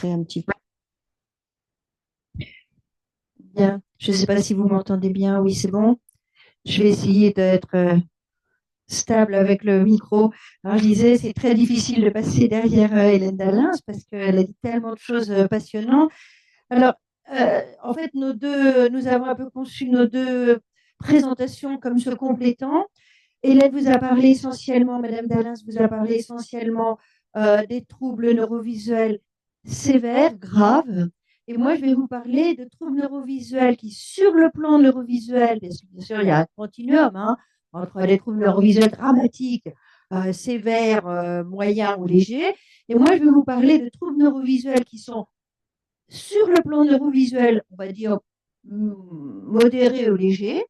enregistrer un petit peu. Bien. Je ne sais pas si vous m'entendez bien. Oui, c'est bon. Je vais essayer d'être stable avec le micro. Alors, je disais, c'est très difficile de passer derrière Hélène Dalens parce qu'elle a dit tellement de choses passionnantes. Alors, en fait, nous avons un peu conçu nos deux présentations comme se complétant. Hélène vous a parlé essentiellement, Madame Dalens vous a parlé essentiellement des troubles neurovisuels sévères, graves. Et moi, je vais vous parler de troubles neurovisuels qui, sur le plan neurovisuel, parce que bien sûr, il y a un continuum entre les troubles neurovisuels dramatiques, sévères, moyens ou légers. Et moi, je vais vous parler de troubles neurovisuels qui sont sur le plan neurovisuel, on va dire modérés ou légers,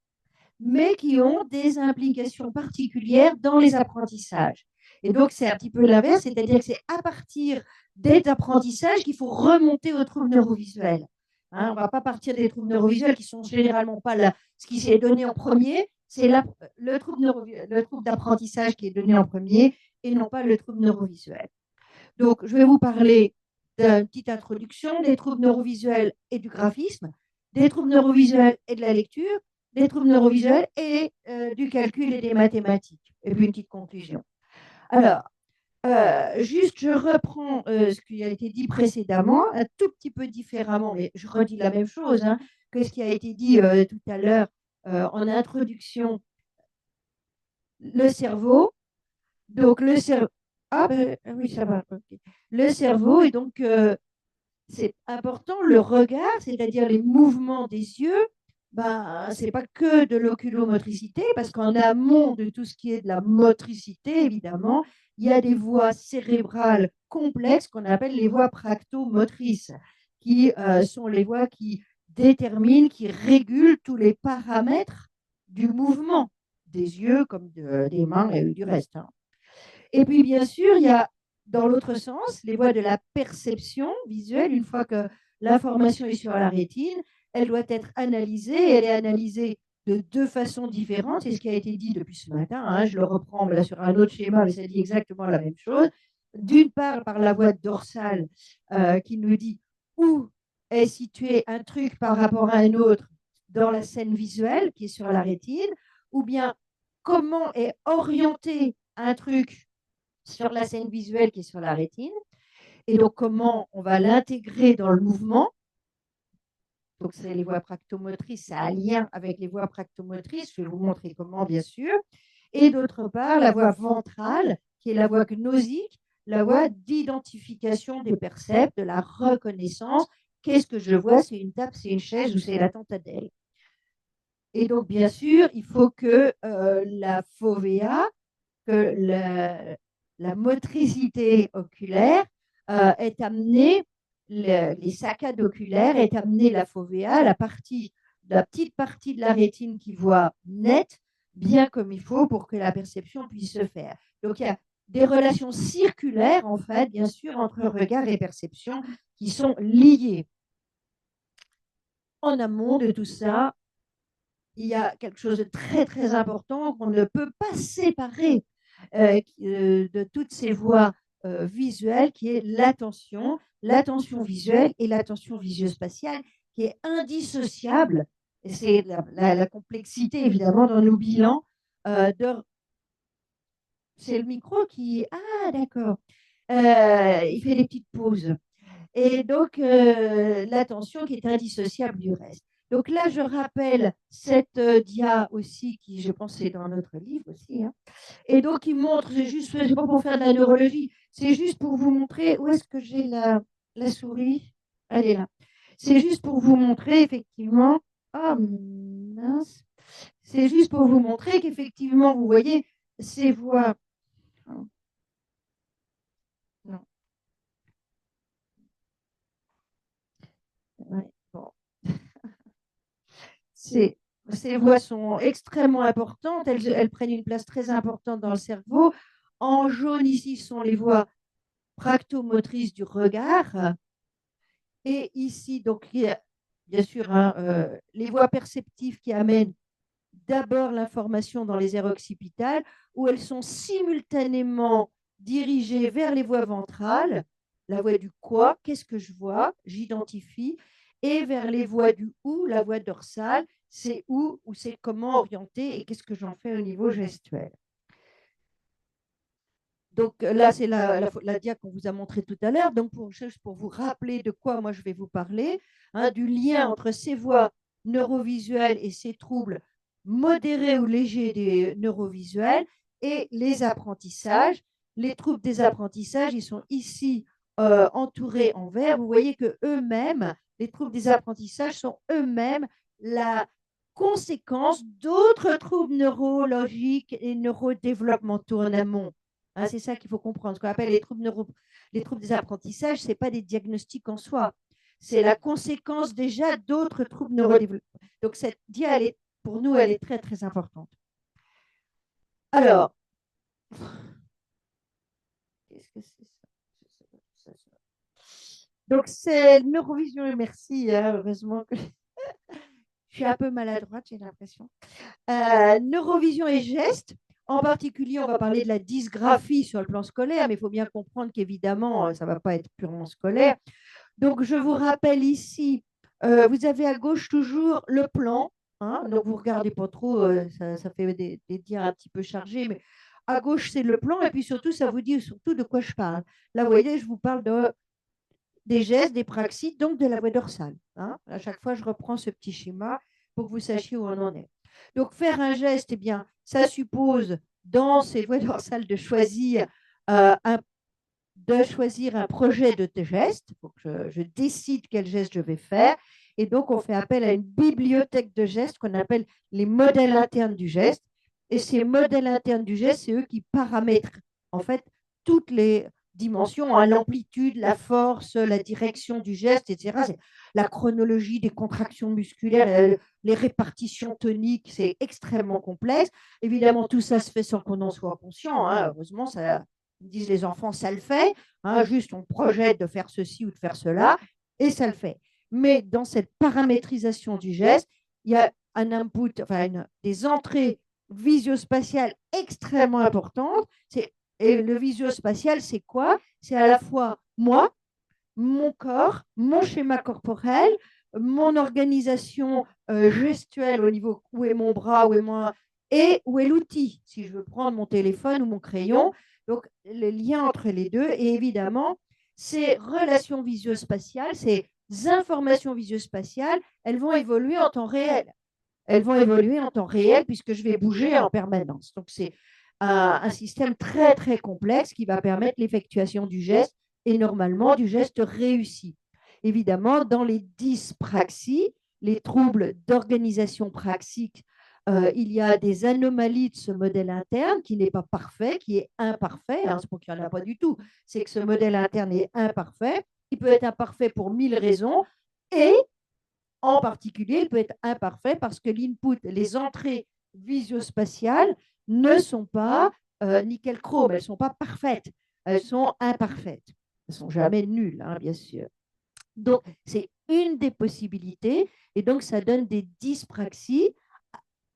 mais qui ont des implications particulières dans les apprentissages. Et donc, c'est un petit peu l'inverse, c'est-à-dire que c'est à partir des apprentissages qu'il faut remonter aux troubles neurovisuels. On ne va pas partir des troubles neurovisuels qui sont généralement pas là. Ce qui s'est donné en premier, c'est le trouble d'apprentissage qui est donné en premier et non pas le trouble neurovisuel. Donc, je vais vous parler d'une petite introduction des troubles neurovisuels et du graphisme, des troubles neurovisuels et de la lecture, des troubles neurovisuels et du calcul et des mathématiques. Et puis une petite conclusion. Alors, juste, je reprends ce qui a été dit précédemment, un tout petit peu différemment, mais je redis la même chose que ce qui a été dit tout à l'heure en introduction. Le cerveau, donc le cerveau. Ah, ben, oui, ça va. Okay. Le cerveau, et donc c'est important, le regard, c'est-à-dire les mouvements des yeux, ben, ce n'est pas que de l'oculomotricité, parce qu'en amont de tout ce qui est de la motricité, évidemment, il y a des voies cérébrales complexes qu'on appelle les voies practomotrices, qui sont les voies qui déterminent, qui régulent tous les paramètres du mouvement des yeux comme des mains et du reste. Et puis, bien sûr, il y a dans l'autre sens les voies de la perception visuelle. Une fois que l'information est sur la rétine, elle doit être analysée. Elle est analysée de deux façons différentes. C'est ce qui a été dit depuis ce matin. Je le reprends là sur un autre schéma, mais ça dit exactement la même chose. D'une part, par la voie dorsale qui nous dit où est situé un truc par rapport à un autre dans la scène visuelle qui est sur la rétine, ou bien comment est orienté un truc sur la scène visuelle qui est sur la rétine, et donc comment on va l'intégrer dans le mouvement. Donc, c'est les voies practomotrices, ça a un lien avec les voies practomotrices, je vais vous montrer comment, bien sûr. Et d'autre part, la voie ventrale, qui est la voie gnosique, la voie d'identification des percepts, de la reconnaissance. Qu'est-ce que je vois? C'est une table, c'est une chaise ou c'est la tentadelle. Et donc, bien sûr, il faut que la fovea, que la motricité oculaire est amenée, les saccades oculaires est amenée la fovea, la petite partie de la rétine qui voit net, bien comme il faut pour que la perception puisse se faire. Donc il y a des relations circulaires, en fait, bien sûr, entre regard et perception qui sont liées. En amont de tout ça, il y a quelque chose de très, très important qu'on ne peut pas séparer de toutes ces voies visuelles, qui est l'attention visuelle et l'attention visuospatiale, qui est indissociable. Et c'est la complexité, évidemment, dans nos bilans. C'est le micro qui... Ah, d'accord. Il fait des petites pauses. Et donc, l'attention qui est indissociable du reste. Donc là, je rappelle cette dia aussi, qui, je pense, est dans notre livre aussi. Et donc, il montre, c'est pas pour faire de la neurologie, c'est juste pour vous montrer où est-ce que j'ai la souris. Elle est là. C'est juste pour vous montrer, effectivement, oh mince, c'est juste pour vous montrer qu'effectivement, vous voyez ces voies. Non. Ouais, bon. Ces voies sont extrêmement importantes, elles prennent une place très importante dans le cerveau. En jaune, ici, sont les voies practomotrices du regard. Et ici, donc, il y a bien sûr les voies perceptives qui amènent d'abord l'information dans les aires occipitales, où elles sont simultanément dirigées vers les voies ventrales, la voie du quoi, qu'est-ce que je vois, j'identifie, et vers les voies du où, la voie dorsale, c'est où ou c'est comment orienter et qu'est-ce que j'en fais au niveau gestuel. Donc là, c'est la dia qu'on vous a montré tout à l'heure. Donc juste pour vous rappeler de quoi moi je vais vous parler, hein, du lien entre ces voies neurovisuelles et ces troubles modérés ou légers des neurovisuels et les apprentissages. Les troubles des apprentissages, ils sont ici entourés en vert. Vous voyez que eux-mêmes, les troubles des apprentissages sont eux-mêmes la conséquence d'autres troubles neurologiques et neurodéveloppementaux en amont. Hein, c'est ça qu'il faut comprendre. Ce qu'on appelle les troubles des apprentissages, ce n'est pas des diagnostics en soi. C'est la conséquence déjà d'autres troubles neurodéveloppementaux. Donc, cette dia, pour nous, elle est très, très importante. Alors, qu'est-ce que c'est ça? Donc, c'est neurovision, merci, hein, heureusement que je suis un peu maladroite, j'ai l'impression. Neurovision et gestes. En particulier, on va parler de la dysgraphie sur le plan scolaire, mais il faut bien comprendre qu'évidemment, ça ne va pas être purement scolaire. Donc, je vous rappelle ici, vous avez à gauche toujours le plan. Hein, donc, vous ne regardez pas trop, ça fait des dias un petit peu chargés, mais à gauche, c'est le plan. Et puis surtout, ça vous dit surtout de quoi je parle. Là, vous voyez, je vous parle des gestes, des praxis, donc de la voie dorsale. Hein. À chaque fois, je reprends ce petit schéma pour que vous sachiez où on en est. Donc, faire un geste, eh bien, ça suppose dans ces voies dorsales de choisir un projet de geste. Donc, je décide quel geste je vais faire. Et donc, on fait appel à une bibliothèque de gestes qu'on appelle les modèles internes du geste. Et ces modèles internes du geste, c'est eux qui paramètrent en fait toutes les dimensions, hein, l'amplitude, la force, la direction du geste, etc. C'est la chronologie des contractions musculaires, les répartitions toniques, c'est extrêmement complexe. Évidemment, tout ça se fait sans qu'on en soit conscient. Hein. Heureusement, ça, disent les enfants, ça le fait. Hein, juste, on projette de faire ceci ou de faire cela, et ça le fait. Mais dans cette paramétrisation du geste, il y a un input, enfin des entrées visio-spatiales extrêmement importantes. Et le visio-spatial, c'est quoi? C'est à la fois moi, mon corps, mon schéma corporel, mon organisation gestuelle au niveau où est mon bras, où est moi, et où est l'outil, si je veux prendre mon téléphone ou mon crayon. Donc, le lien entre les deux, et évidemment, ces relations visio-spatiales, ces informations visio-spatiales, elles vont évoluer en temps réel. Elles vont évoluer en temps réel puisque je vais bouger en permanence. Donc, c'est un système très, très complexe qui va permettre l'effectuation du geste et normalement du geste réussi. Évidemment, dans les dyspraxies, les troubles d'organisation praxique, il y a des anomalies de ce modèle interne qui n'est pas parfait, qui est imparfait. Hein, c'est pas qu'il n'y en a pas du tout, c'est que ce modèle interne est imparfait. Il peut être imparfait pour 1000 raisons et en particulier, il peut être imparfait parce que l'input, les entrées visio-spatiales ne sont pas nickel-chrome, elles ne sont pas parfaites, elles sont imparfaites. Elles ne sont jamais nulles, hein, bien sûr. Donc, c'est une des possibilités et donc ça donne des dyspraxies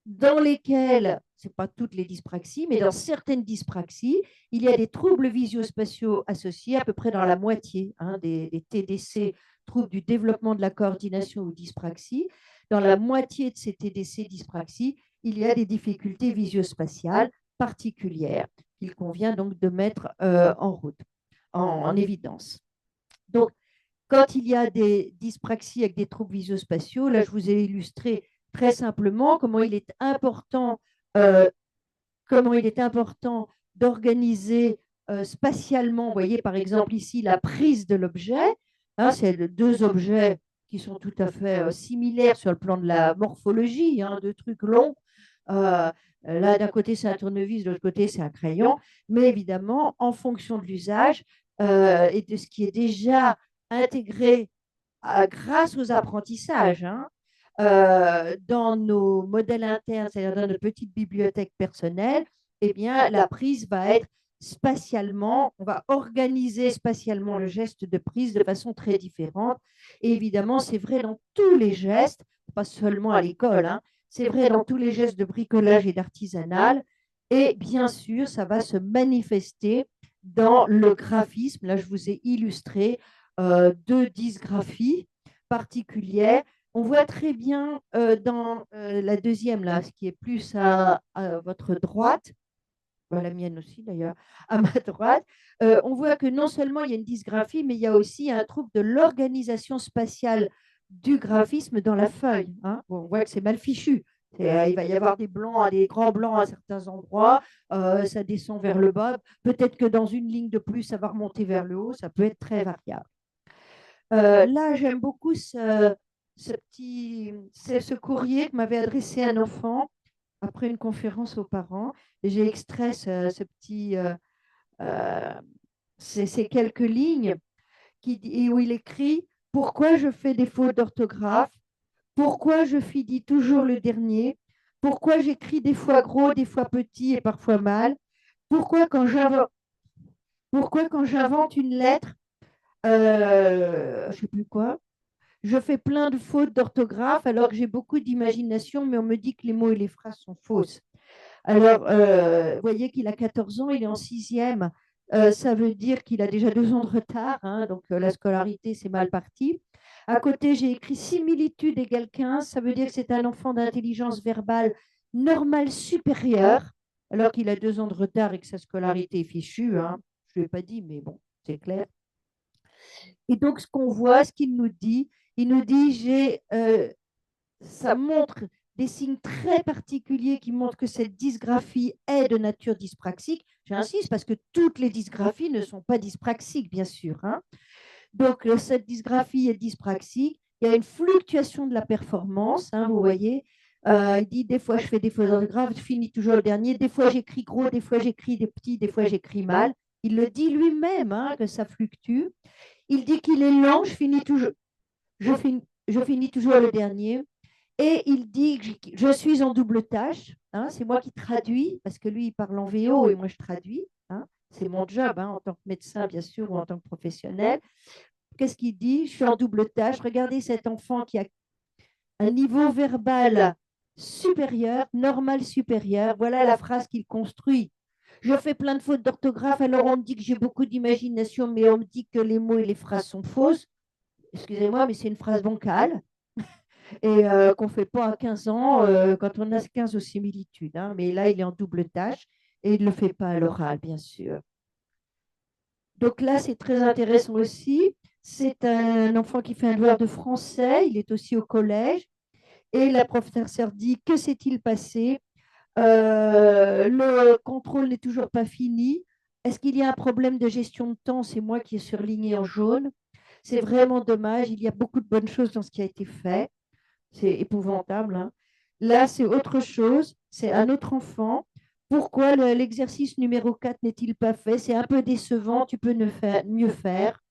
dans lesquelles, ce n'est pas toutes les dyspraxies, mais dans certaines dyspraxies, il y a des troubles visio-spatiaux associés, à peu près dans la moitié hein, des TDC, troubles du développement de la coordination ou dyspraxie. Dans la moitié de ces TDC dyspraxies, il y a des difficultés visio-spatiales particulières qu'il convient donc de mettre en route, en évidence. Donc, quand il y a des dyspraxies avec des troubles visio-spatiaux, là, je vous ai illustré très simplement euh, comment il est important d'organiser spatialement. Vous voyez, par exemple, ici, la prise de l'objet. Hein, c'est deux objets qui sont tout à fait similaires sur le plan de la morphologie, hein, deux trucs longs. Là, d'un côté, c'est un tournevis, de l'autre côté, c'est un crayon. Mais évidemment, en fonction de l'usage et de ce qui est déjà intégré grâce aux apprentissages, hein, dans nos modèles internes, c'est-à-dire dans notre petite bibliothèque personnelle, eh bien, la prise va être spatialement, on va organiser spatialement le geste de prise de façon très différente. Et évidemment, c'est vrai dans tous les gestes, pas seulement à l'école, hein, c'est vrai dans tous les gestes de bricolage et d'artisanal. Et bien sûr, ça va se manifester dans le graphisme. Là, je vous ai illustré deux dysgraphies particulières. On voit très bien dans la deuxième, là, ce qui est plus à votre droite, la mienne aussi d'ailleurs, à ma droite, on voit que non seulement il y a une dysgraphie, mais il y a aussi un trouble de l'organisation spatiale du graphisme dans la feuille. Hein. Bon, on voit que c'est mal fichu. Il va y avoir des blancs, des grands blancs à certains endroits, ça descend vers le bas. Peut-être que dans une ligne de plus, ça va remonter vers le haut, ça peut être très variable. Là, j'aime beaucoup ce courrier que m'avait adressé un enfant après une conférence aux parents. Et j'ai extrait euh, ces quelques lignes où il écrit: pourquoi je fais des fautes d'orthographe? Pourquoi je finis toujours le dernier? Pourquoi j'écris des fois gros, des fois petit et parfois mal? Pourquoi quand j'invente, pourquoi quand j'invente une lettre, je sais plus quoi, je fais plein de fautes d'orthographe alors que j'ai beaucoup d'imagination, mais on me dit que les mots et les phrases sont fausses. Alors, vous voyez qu'il a 14 ans, il est en sixième. Ça veut dire qu'il a déjà 2 ans de retard, hein, donc la scolarité, c'est mal parti. À côté, j'ai écrit similitude égale 15, ça veut dire que c'est un enfant d'intelligence verbale normale supérieure, alors qu'il a 2 ans de retard et que sa scolarité est fichue. Hein. Je ne l'ai pas dit, mais bon, c'est clair. Et donc, ce qu'on voit, ce qu'il nous dit, ça montre des signes très particuliers qui montrent que cette dysgraphie est de nature dyspraxique. J'insiste parce que toutes les dysgraphies ne sont pas dyspraxiques, bien sûr. Hein. Donc, cette dysgraphie est dyspraxique. Il y a une fluctuation de la performance, hein, vous voyez. Il dit des fois je fais des fautes d'orthographe, je finis toujours le dernier. Des fois j'écris gros, des fois j'écris des petits, des fois j'écris mal. Il le dit lui-même hein, que ça fluctue. Il dit qu'il est lent, je finis toujours le dernier. Et il dit que je suis en double tâche. Hein, c'est moi qui traduis, parce que lui, il parle en VO et moi, je traduis. Hein, c'est mon job hein, en tant que médecin, bien sûr, ou en tant que professionnel. Qu'est-ce qu'il dit? Je suis en double tâche. Regardez cet enfant qui a un niveau verbal supérieur, normal supérieur. Voilà la phrase qu'il construit. Je fais plein de fautes d'orthographe, alors on me dit que j'ai beaucoup d'imagination, mais on me dit que les mots et les phrases sont fausses. Excusez-moi, mais c'est une phrase bancale et qu'on ne fait pas à 15 ans quand on a 15 aux similitudes. Hein. Mais là, il est en double tâche et il ne le fait pas à l'oral, bien sûr. Donc là, c'est très intéressant aussi. C'est un enfant qui fait un devoir de français. Il est aussi au collège. Et la professeure dit: que s'est-il passé? Le contrôle n'est toujours pas fini. Est-ce qu'il y a un problème de gestion de temps? C'est moi qui ai surligné en jaune. C'est vraiment dommage. Il y a beaucoup de bonnes choses dans ce qui a été fait. C'est épouvantable. Hein. Là, c'est autre chose. C'est un autre enfant. Pourquoi l'exercice numéro 4 n'est-il pas fait? C'est un peu décevant. Tu peux mieux faire.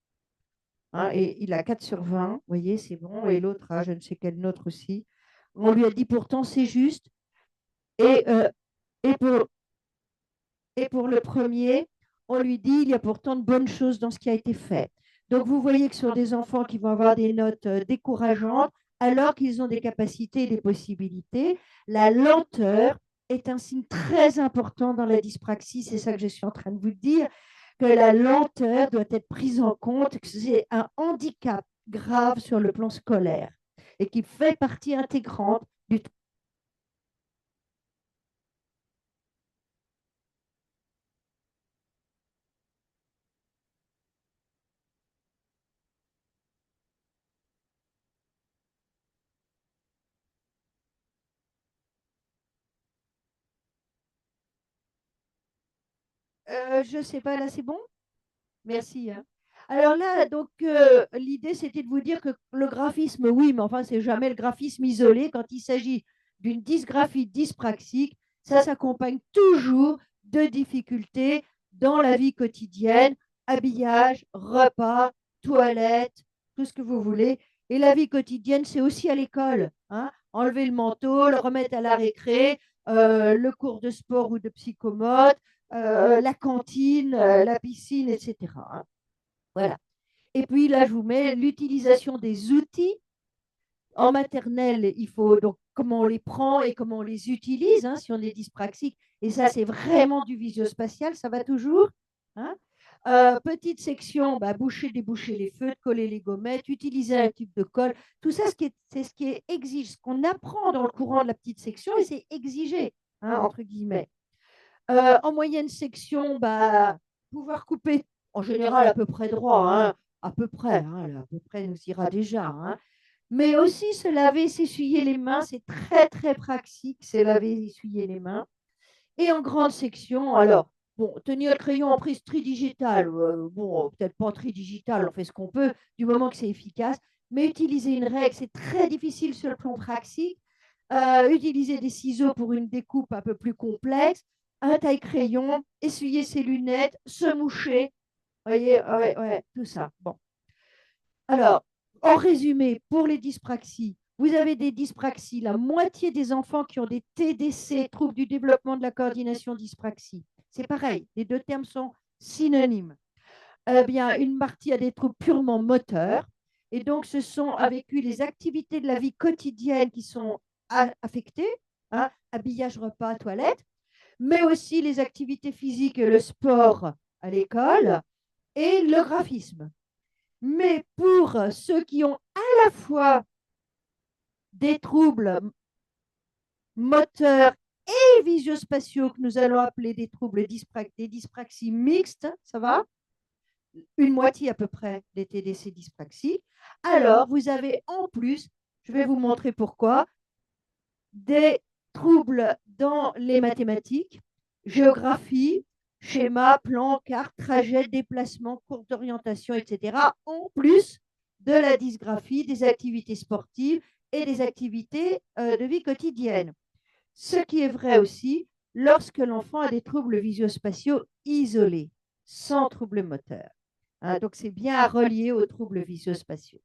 Hein, et il a 4 sur 20. Vous voyez, c'est bon. Et l'autre a je ne sais quel autre aussi. On lui a dit pourtant c'est juste. Et, euh, et, pour, et pour le premier, on lui dit il y a pourtant de bonnes choses dans ce qui a été fait. Donc vous voyez que sur des enfants qui vont avoir des notes décourageantes, alors qu'ils ont des capacités et des possibilités, la lenteur est un signe très important dans la dyspraxie. C'est ça que je suis en train de vous dire, que la lenteur doit être prise en compte, que c'est un handicap grave sur le plan scolaire et qui fait partie intégrante du. Je ne sais pas, là c'est bon? Merci. Hein. Alors là, donc, l'idée, c'était de vous dire que le graphisme, oui, mais enfin, c'est jamais le graphisme isolé. Quand il s'agit d'une dysgraphie dyspraxique, ça s'accompagne toujours de difficultés dans la vie quotidienne, habillage, repas, toilette, tout ce que vous voulez. Et la vie quotidienne, c'est aussi à l'école. Hein. Enlever le manteau, le remettre à la récré, le cours de sport ou de psychomote, la cantine, la piscine, etc. Hein. Voilà. Et puis là, je vous mets l'utilisation des outils. En maternelle, il faut donc comment on les prend et comment on les utilise, hein, si on est dyspraxique. Et ça, c'est vraiment du visio-spatial, ça va toujours. Hein. Petite section, bah, boucher, déboucher les feutres, coller les gommettes, utiliser un type de colle. Tout ça, c'est ce qui est exige, ce qu'on apprend dans le courant de la petite section et c'est exigé, hein, entre guillemets. En moyenne section, bah, pouvoir couper en général à peu près droit, hein, à peu près, hein, à peu près nous ira déjà, hein. Mais aussi se laver, s'essuyer les mains, c'est très très pratique, se laver, essuyer les mains. Et en grande section, alors, bon, tenir le crayon en prise tridigitale, bon, peut-être pas tridigitale, on fait ce qu'on peut, du moment que c'est efficace, mais utiliser une règle, c'est très difficile sur le plan pratique. Utiliser des ciseaux pour une découpe un peu plus complexe, un taille-crayon, essuyer ses lunettes, se moucher, vous voyez, ouais, ouais, tout ça. Bon. Alors, en résumé, pour les dyspraxies, vous avez des dyspraxies, la moitié des enfants qui ont des TDC, troubles du développement de la coordination dyspraxie. C'est pareil, les deux termes sont synonymes. Eh bien, une partie a des troubles purement moteurs, et donc ce sont avec lui les activités de la vie quotidienne qui sont affectées, hein, habillage, repas, toilette, mais aussi les activités physiques, le sport à l'école et le graphisme. Mais pour ceux qui ont à la fois des troubles moteurs et visuospatiaux, que nous allons appeler des troubles des dyspraxies mixtes, ça va? Une moitié à peu près des TDC dyspraxie. Alors, vous avez en plus, je vais vous montrer pourquoi, des troubles dans les mathématiques, géographie, schéma, plan, carte, trajet, déplacement, courbe d'orientation, etc. En plus de la dysgraphie, des activités sportives et des activités de vie quotidienne. Ce qui est vrai aussi lorsque l'enfant a des troubles visuospatiaux isolés, sans troubles moteurs. Hein, donc, c'est bien à relier aux troubles visuospatiaux.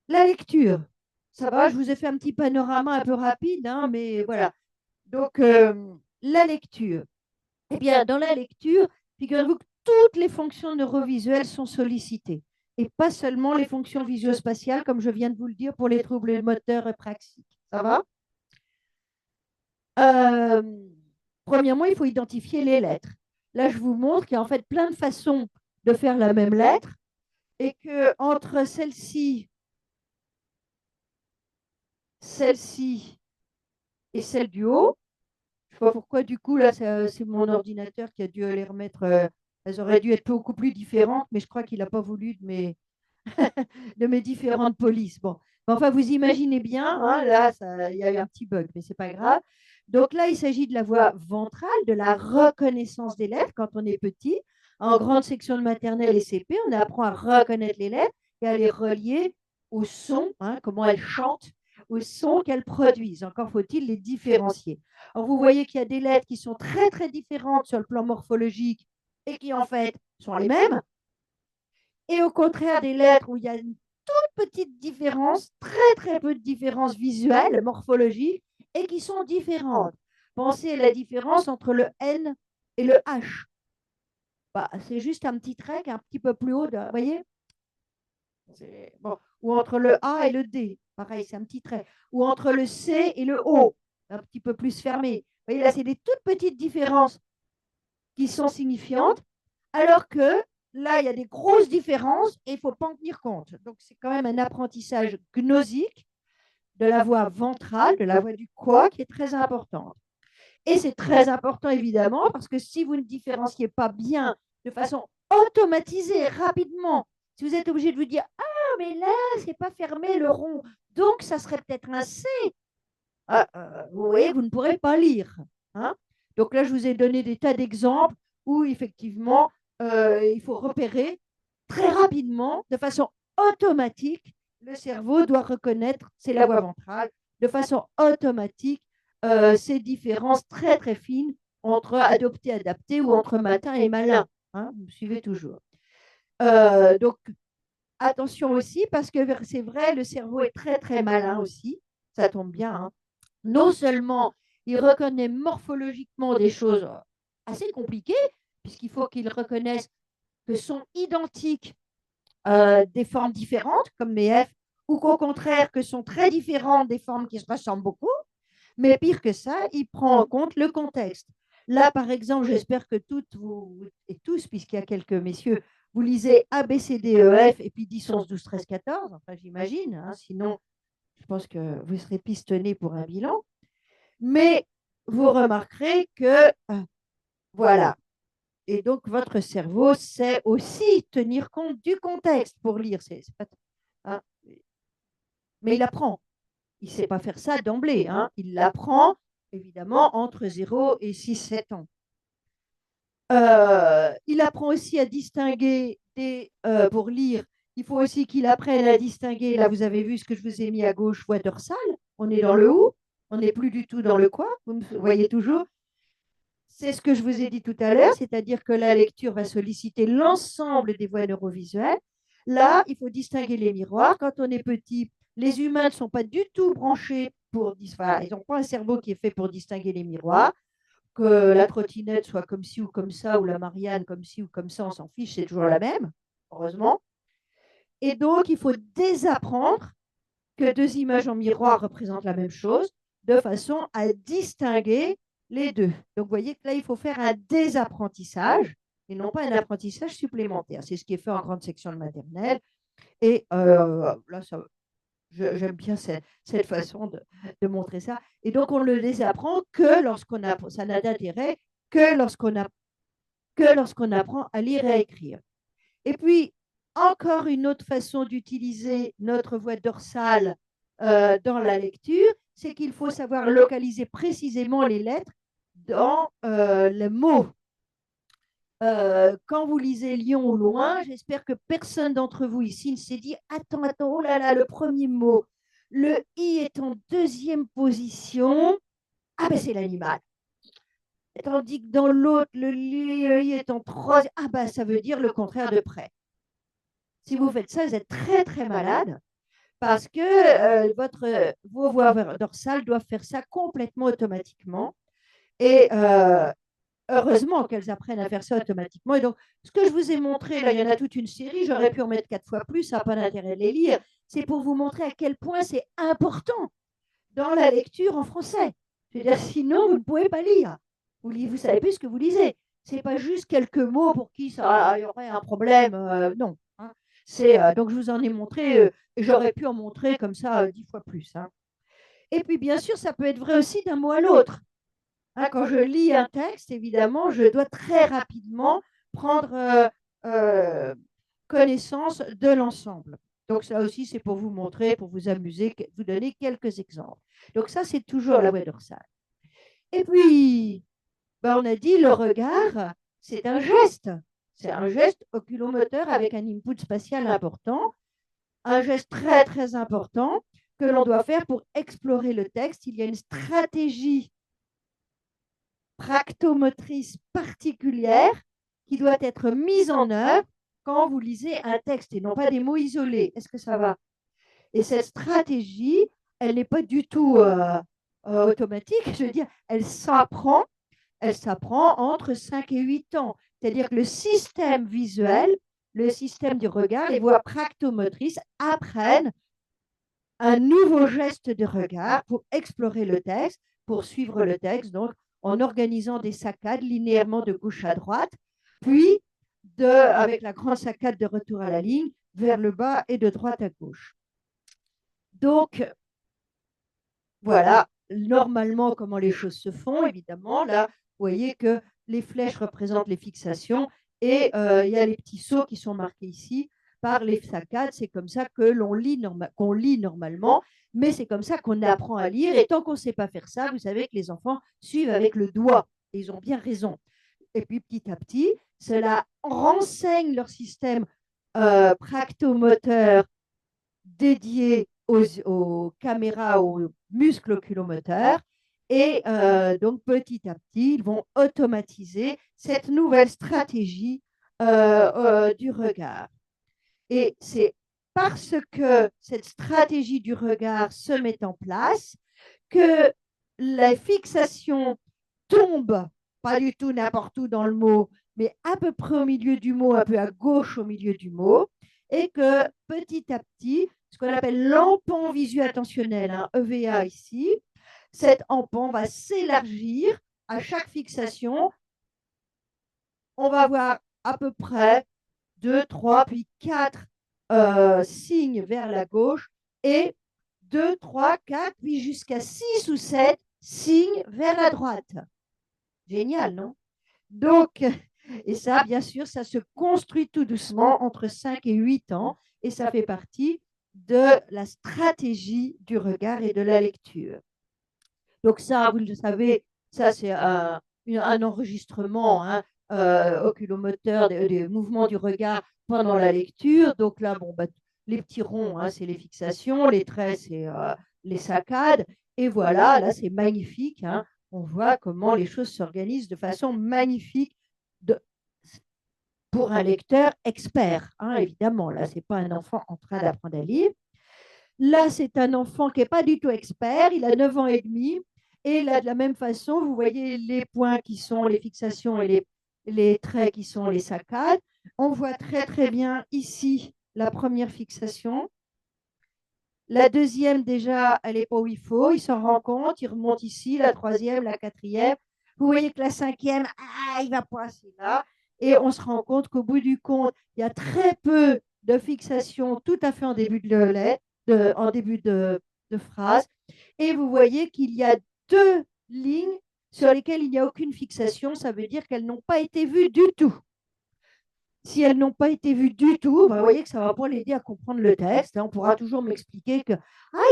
La lecture, ça va, je vous ai fait un petit panorama un peu rapide, hein, mais voilà. Donc, la lecture. Eh bien, dans la lecture, figurez-vous que toutes les fonctions neurovisuelles sont sollicitées, et pas seulement les fonctions visuospatiales, comme je viens de vous le dire, pour les troubles moteurs et praxiques. Ça va? Euh, Premièrement, il faut identifier les lettres. Là, je vous montre qu'il y a en fait plein de façons de faire la même lettre et que entre celle-ci et celle du haut, je ne sais pas pourquoi du coup là c'est mon ordinateur qui a dû les remettre. Elles auraient dû être beaucoup plus différentes, mais je crois qu'il n'a pas voulu de mes différentes polices. Bon, enfin vous imaginez bien, hein, là il y a eu un petit bug, mais c'est pas grave. Donc là, il s'agit de la voix ventrale, de la reconnaissance des lettres quand on est petit. En grande section de maternelle et CP, on apprend à reconnaître les lettres et à les relier au son, hein, comment elles chantent, au son qu'elles produisent. Encore faut-il les différencier. Alors, vous voyez qu'il y a des lettres qui sont très, très différentes sur le plan morphologique et qui, en fait, sont les mêmes. Et au contraire, des lettres où il y a une toute petite différence, très, très peu de différence visuelle, morphologique, et qui sont différentes. Pensez à la différence entre le N et le H. Bah, c'est juste un petit trait qui est un petit peu plus haut, vous voyez? Bon. Ou entre le A et le D, pareil, c'est un petit trait. Ou entre le C et le O, un petit peu plus fermé. Vous voyez, là, c'est des toutes petites différences qui sont signifiantes, alors que là, il y a des grosses différences et il ne faut pas en tenir compte. Donc, c'est quand même un apprentissage gnosique de la voix ventrale, de la voix du quoi, qui est très importante. Et c'est très important, évidemment, parce que si vous ne différenciez pas bien, de façon automatisée, rapidement, si vous êtes obligé de vous dire « Ah, mais là, c'est pas fermé le rond, donc ça serait peut-être un C. » Vous voyez, vous ne pourrez pas lire. Hein. Donc là, je vous ai donné des tas d'exemples où, effectivement, il faut repérer très rapidement, de façon automatique, le cerveau doit reconnaître, c'est la voie ventrale, de façon automatique, ces différences très très fines entre adopté, adapté ou entre matin et malin. Hein, vous me suivez toujours. Donc, attention aussi, parce que c'est vrai, le cerveau est très très malin aussi, ça tombe bien. Hein. Non seulement il reconnaît morphologiquement des choses assez compliquées, puisqu'il faut qu'il reconnaisse que sont identiques des formes différentes, comme mes F, ou qu'au contraire, que sont très différentes des formes qui se ressemblent beaucoup. Mais pire que ça, il prend en compte le contexte. Là, par exemple, j'espère que toutes vous et tous, puisqu'il y a quelques messieurs, vous lisez A, B, C, D, E, F et puis 10, 11, 12, 13, 14. Enfin, j'imagine. Hein, sinon, je pense que vous serez pistonné pour un bilan. Mais vous remarquerez que, voilà. Et donc, votre cerveau sait aussi tenir compte du contexte pour lire. Hein, mais il apprend. Il ne sait pas faire ça d'emblée. Hein. Il l'apprend, évidemment, entre 0 et 6-7 ans. Il apprend aussi à distinguer pour lire. Il faut aussi qu'il apprenne à distinguer. Là, vous avez vu ce que je vous ai mis à gauche, voie dorsale. On est dans le où, on n'est plus du tout dans le quoi. Vous me voyez toujours. C'est ce que je vous ai dit tout à l'heure, c'est-à-dire que la lecture va solliciter l'ensemble des voies neurovisuelles. Là, il faut distinguer les miroirs. Quand on est petit, les humains ne sont pas du tout branchés enfin, ils n'ont pas un cerveau qui est fait pour distinguer les miroirs. Que la trottinette soit comme ci ou comme ça, ou la Marianne comme ci ou comme ça, on s'en fiche, c'est toujours la même, heureusement. Et donc, il faut désapprendre que deux images en miroir représentent la même chose, de façon à distinguer les deux. Donc, vous voyez que là, il faut faire un désapprentissage et non pas un apprentissage supplémentaire. C'est ce qui est fait en grande section de maternelle. Et là, j'aime bien cette façon de montrer ça. Et donc, on le désapprend que lorsqu'on a, ça n'a d'intérêt que lorsqu'on apprend à lire et à écrire. Et puis, encore une autre façon d'utiliser notre voix dorsale dans la lecture, c'est qu'il faut savoir localiser précisément les lettres dans le mot. Quand vous lisez Lyon au loin, j'espère que personne d'entre vous ici ne s'est dit attends, oh là là, le premier mot, le I est en deuxième position. Ah ben c'est l'animal. Tandis que dans l'autre, le I est en troisième. Ah ben ça veut dire le contraire de près. Si vous faites ça, vous êtes très très malade parce que vos voies dorsales doivent faire ça complètement automatiquement. Et heureusement qu'elles apprennent à faire ça automatiquement. Et donc, ce que je vous ai montré, là, il y en a toute une série, j'aurais pu en mettre 4 fois plus, ça n'a pas d'intérêt de les lire. C'est pour vous montrer à quel point c'est important dans la lecture en français. Je veux dire, sinon, vous ne pouvez pas lire. Vous ne savez plus ce que vous lisez. Ce n'est pas juste quelques mots pour qui ça y aurait un problème. Non. Hein. Donc, je vous en ai montré, et j'aurais pu en montrer comme ça 10 fois plus. Hein. Et puis, bien sûr, ça peut être vrai aussi d'un mot à l'autre. Hein, quand je lis un texte, évidemment, je dois très rapidement prendre connaissance de l'ensemble. Donc ça aussi, c'est pour vous montrer, pour vous amuser, vous donner quelques exemples. Donc ça, c'est toujours la voie dorsale. Et puis, ben, on a dit le regard, c'est un geste. C'est un geste oculomoteur avec un input spatial important, un geste très, très important que l'on doit faire pour explorer le texte. Il y a une stratégie practomotrice particulière qui doit être mise en œuvre quand vous lisez un texte et non pas des mots isolés. Est-ce que ça va? Et cette stratégie, elle n'est pas du tout automatique. Je veux dire, elle s'apprend entre 5 et 8 ans. C'est-à-dire que le système visuel, le système du regard, les voies practomotrices apprennent un nouveau geste de regard pour explorer le texte, pour suivre le texte, donc en organisant des saccades linéairement de gauche à droite, puis avec la grande saccade de retour à la ligne, vers le bas et de droite à gauche. Donc, voilà, normalement, comment les choses se font, évidemment. Là, vous voyez que les flèches représentent les fixations et il y a les petits sauts qui sont marqués ici par les saccades. C'est comme ça que qu'on lit normalement, mais c'est comme ça qu'on apprend à lire. Et tant qu'on ne sait pas faire ça, vous savez que les enfants suivent avec le doigt. Et ils ont bien raison. Et puis petit à petit, cela renseigne leur système practomoteur dédié aux caméras, aux muscles oculomoteurs. Et donc, petit à petit, ils vont automatiser cette nouvelle stratégie du regard. Et c'est parce que cette stratégie du regard se met en place que la fixation tombe, pas du tout n'importe où dans le mot, mais à peu près au milieu du mot, un peu à gauche au milieu du mot, et que petit à petit, ce qu'on appelle l'empan visu-attentionnel, EVA ici, cet empan va s'élargir à chaque fixation, on va voir à peu près 2, 3, puis 4 signes vers la gauche et 2, 3, 4, puis jusqu'à 6 ou 7 signes vers la droite. Génial, non? Donc, et ça, bien sûr, ça se construit tout doucement entre 5 et 8 ans et ça fait partie de la stratégie du regard et de la lecture. Donc ça, vous le savez, ça c'est un enregistrement oculomoteur des mouvements du regard pendant la lecture. Donc là, bon, bah, les petits ronds, hein, c'est les fixations, les traits, c'est les saccades. Et voilà, là, c'est magnifique. Hein. On voit comment les choses s'organisent de façon magnifique de, pour un lecteur expert. Hein, évidemment, là, ce n'est pas un enfant en train d'apprendre à lire. Là, c'est un enfant qui n'est pas du tout expert, il a 9 ans et demi. Et là, de la même façon, vous voyez les points qui sont les fixations et les traits qui sont les saccades. On voit très, très bien ici la première fixation. La deuxième, déjà, elle n'est pas où il faut. Il s'en rend compte, il remonte ici. La troisième, la quatrième. Vous voyez que la cinquième, il va passer là. Et on se rend compte qu'au bout du compte, il y a très peu de fixations tout à fait en début de lettre, en début de phrase. Et vous voyez qu'il y a 2 lignes sur lesquelles il n'y a aucune fixation. Ça veut dire qu'elles n'ont pas été vues du tout. Si elles n'ont pas été vues du tout, vous voyez que ça ne va pas l'aider à comprendre le texte. On pourra toujours m'expliquer que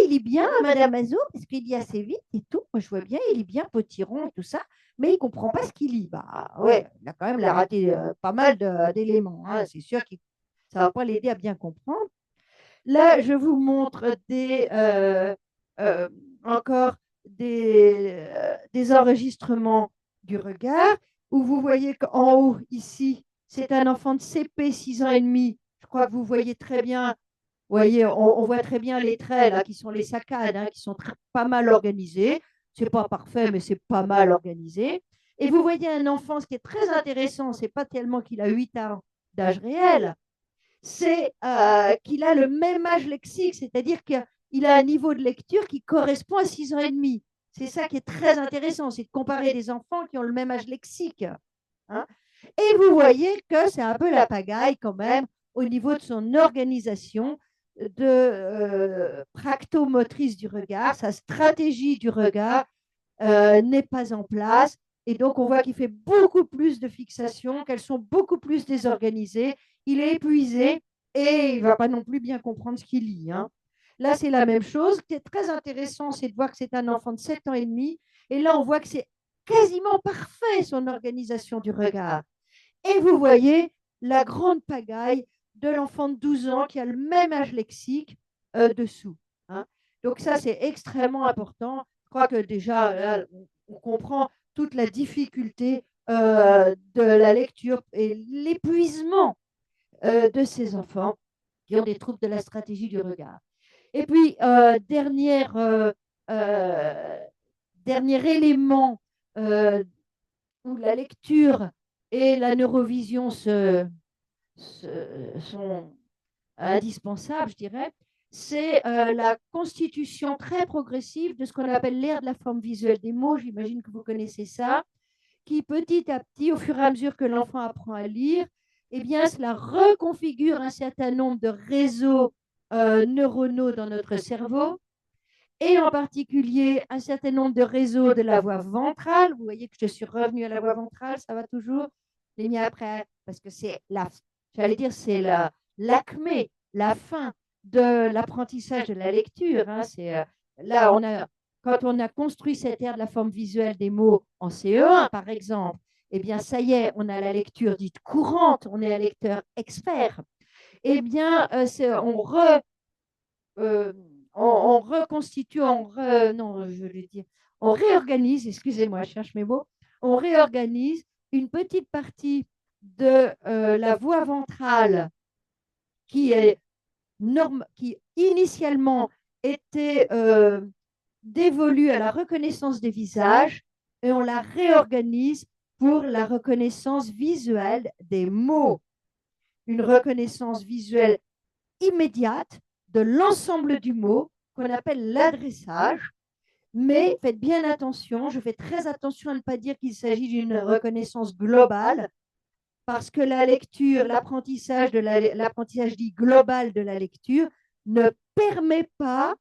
il lit bien, Madame Azou, parce qu'il lit assez vite et tout. Moi, je vois bien, il lit bien potiron et tout ça, mais il ne comprend pas ce qu'il lit. Bah ouais, il a quand même raté pas mal d'éléments. Hein. C'est sûr que ça ne va pas l'aider à bien comprendre. Là, je vous montre encore des enregistrements du regard où vous voyez qu'en haut, ici, c'est un enfant de CP 6 ans et demi. Je crois que vous voyez très bien, vous voyez, on voit très bien les traits là, qui sont les saccades, hein, qui sont pas mal organisés. Ce n'est pas parfait, mais c'est pas mal organisé. Et vous voyez un enfant, ce qui est très intéressant, ce n'est pas tellement qu'il a 8 ans d'âge réel, c'est qu'il a le même âge lexique, c'est-à-dire qu'il a un niveau de lecture qui correspond à 6 ans et demi. C'est ça qui est très intéressant, c'est de comparer des enfants qui ont le même âge lexique. Hein. Et vous voyez que c'est un peu la pagaille quand même au niveau de son organisation de practomotrice du regard, sa stratégie du regard n'est pas en place. Et donc, on voit qu'il fait beaucoup plus de fixations, qu'elles sont beaucoup plus désorganisées. Il est épuisé et il ne va pas non plus bien comprendre ce qu'il lit. Hein. Là, c'est la même chose. Ce qui est très intéressant, c'est de voir que c'est un enfant de 7 ans et demi. Et là, on voit que c'est quasiment parfait, son organisation du regard. Et vous voyez la grande pagaille de l'enfant de 12 ans qui a le même âge lexique dessous. Hein. Donc ça, c'est extrêmement important. Je crois que déjà, là, on comprend toute la difficulté de la lecture et l'épuisement de ces enfants qui ont des troubles de la stratégie du regard. Et puis, dernier élément où la lecture et la neurovision sont indispensables, je dirais, c'est la constitution très progressive de ce qu'on appelle l'ère de la forme visuelle des mots. J'imagine que vous connaissez ça, qui petit à petit, au fur et à mesure que l'enfant apprend à lire, eh bien, cela reconfigure un certain nombre de réseaux neuronaux dans notre cerveau, et en particulier un certain nombre de réseaux de la voie ventrale. Vous voyez que je suis revenue à la voie ventrale, ça va toujours. J'ai mis après, parce que c'est j'allais dire, c'est l'acmé, la fin de l'apprentissage de la lecture. Hein. Là, quand on a construit cette ère de la forme visuelle des mots en CE1, par exemple, eh bien, ça y est, on a la lecture dite courante, on est un lecteur expert. Eh bien, euh, on reconstitue, non, je vais dire, on réorganise, excusez-moi, je cherche mes mots, on réorganise une petite partie de la voie ventrale qui qui initialement était dévolue à la reconnaissance des visages et on la réorganise pour la reconnaissance visuelle des mots. Une reconnaissance visuelle immédiate de l'ensemble du mot qu'on appelle l'adressage. Mais faites bien attention, je fais très attention à ne pas dire qu'il s'agit d'une reconnaissance globale, parce que la lecture, l'apprentissage dit global de la lecture ne permet pas